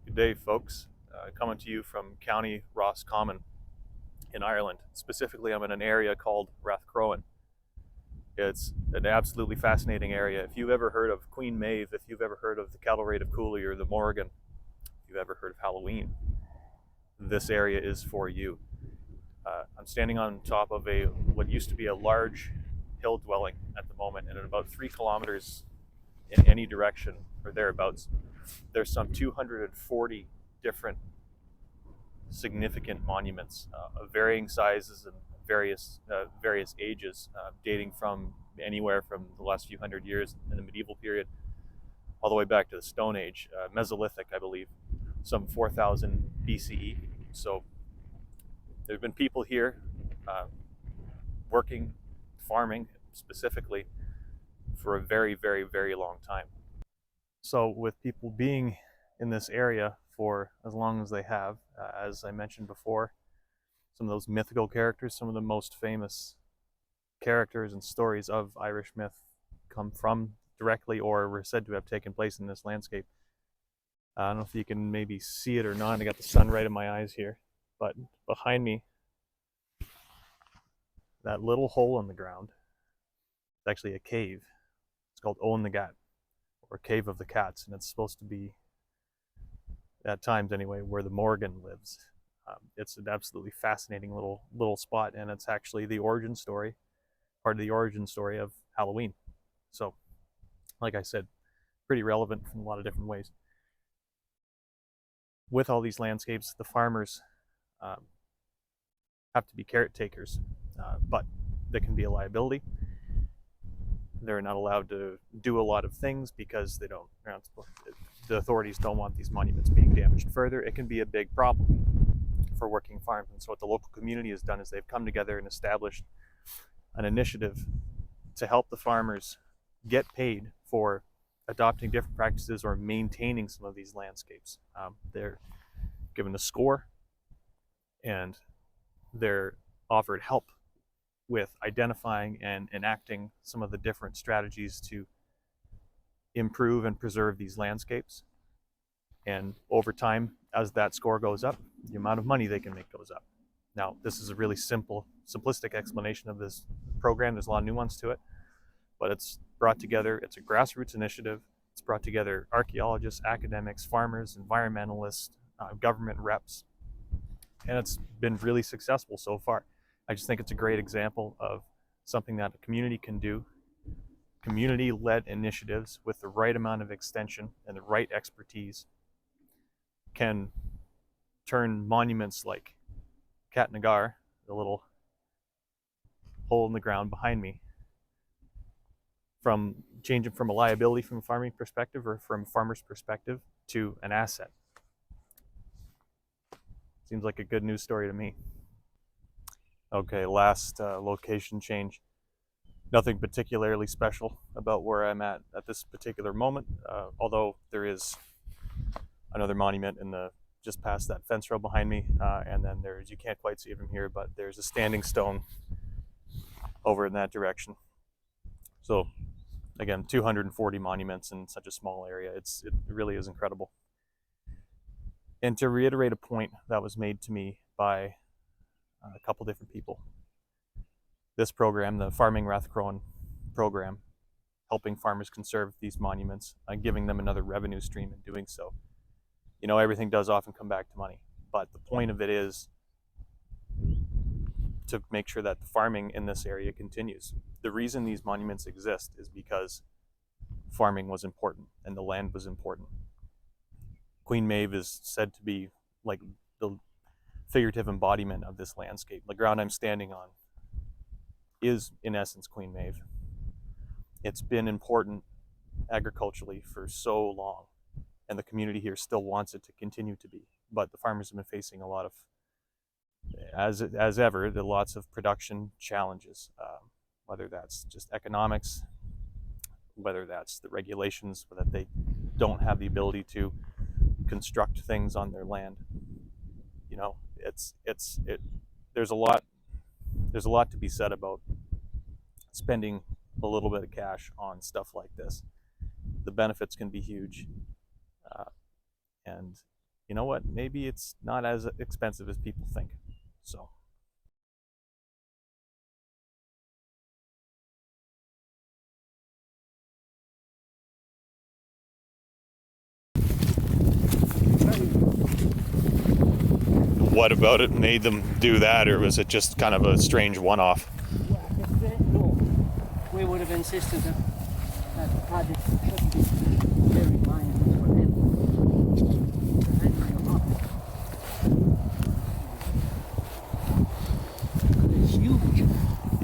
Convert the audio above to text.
Good day, folks. Coming to you from County Roscommon in Ireland. Specifically, I'm in an area called Rathcroghan. It's an absolutely fascinating area. If you've ever heard of Queen Maeve, if you've ever heard of the Cattle Raid of Cooley or the Morrigan, if you've ever heard of Halloween, this area is for you. I'm standing on top of what used to be a large hill dwelling at the moment, and at about 3 kilometers in any direction or thereabouts, there's some 240 different significant monuments of varying sizes and various ages, dating from anywhere from the last few hundred years in the medieval period all the way back to the Stone Age, Mesolithic, I believe, some 4,000 BCE. So there have been people here working, farming specifically, for a very, very, very long time. So with people being in this area for as long as they have, as I mentioned before, some of those mythical characters, some of the most famous characters and stories of Irish myth come from directly or were said to have taken place in this landscape. I don't know if you can maybe see it or not. I got the sun right in my eyes here, but behind me, that little hole in the ground, it's actually a cave. It's called Owen the Gat, or Cave of the Cats, and it's supposed to be, at times anyway, where the Morrigan lives. It's an absolutely fascinating little spot, and it's actually the origin story, part of the origin story of Halloween. So, like I said, pretty relevant in a lot of different ways. With all these landscapes, the farmers have to be caretakers, but they can be a liability. They're not allowed to do a lot of things because the authorities don't want these monuments being damaged further. It can be a big problem for working farms. And so what the local community has done is they've come together and established an initiative to help the farmers get paid for adopting different practices or maintaining some of these landscapes. They're given a score, and they're offered help with identifying and enacting some of the different strategies to improve and preserve these landscapes. And over time, as that score goes up, the amount of money they can make goes up. Now, this is a really simplistic explanation of this program. There's a lot of nuance to it, but it's brought together, it's a grassroots initiative. It's brought together archaeologists, academics, farmers, environmentalists, government reps, and it's been really successful so far. I just think it's a great example of something that a community can do. Community-led initiatives with the right amount of extension and the right expertise can turn monuments like Cat Nagar, the little hole in the ground behind me, from changing from a liability from a farming perspective or from a farmer's perspective to an asset. Seems like a good news story to me. Okay, last location change. Nothing particularly special about where I'm at this particular moment, although there is another monument just past that fence row behind me, and then you can't quite see it from here, but there's a standing stone over in that direction. So again, 240 monuments in such a small area. It really is incredible. And to reiterate a point that was made to me by a couple different people, this program, the Farming Rathcroghan program, helping farmers conserve these monuments, giving them another revenue stream in doing so. You know, everything does often come back to money, but the point of it is to make sure that the farming in this area continues. The reason these monuments exist is because farming was important and the land was important. Queen Maeve is said to be like the figurative embodiment of this landscape. The ground I'm standing on is, in essence, Queen Maeve. It's been important agriculturally for so long, and the community here still wants it to continue to be. But the farmers have been facing a lot of, as ever, lots of production challenges, whether that's just economics, whether that's the regulations, that they don't have the ability to construct things on their land. You know, there's a lot to be said about spending a little bit of cash on stuff like this. The benefits can be huge, and you know what, maybe it's not as expensive as people think. So what about it made them do that, or was it just kind of a strange one-off? No, we would have insisted that the project shouldn't be very minor for them.